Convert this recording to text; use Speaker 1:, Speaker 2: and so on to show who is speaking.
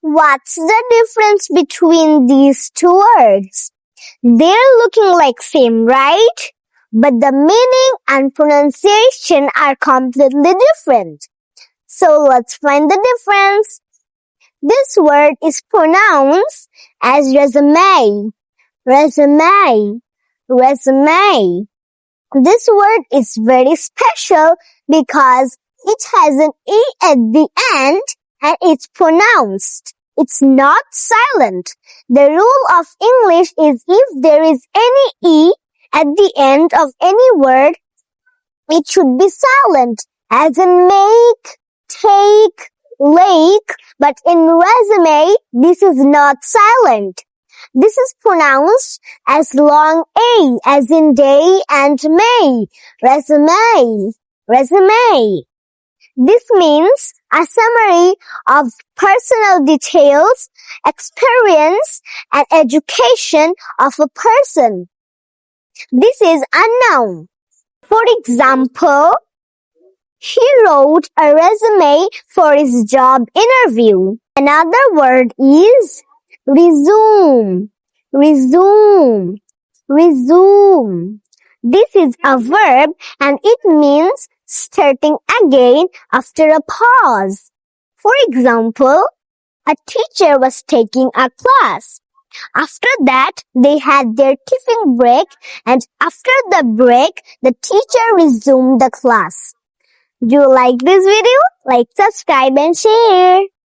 Speaker 1: What's the difference between these two words? They're looking like same, right? But the meaning and pronunciation are completely different. So let's find the difference. This word is pronounced as resume. Resume. Resume. This word is very special because it has an E at the end and it's pronounced. It's not silent. The rule of English is if there is any E at the end of any word, it should be silent, as in make, take, lake, but in resume, this is not silent. This is pronounced as long A, as in day and May. Resume. Resume. This means a summary of personal details, experience, and education of a person. This is a noun. For example, he wrote a resume for his job interview. Another word is resume. Resume. Resume. This is a verb and it means starting again after a pause. For example, a teacher was taking a class. After that, they had their tiffin break and after the break, the teacher resumed the class. Do you like this video? Like, subscribe and share.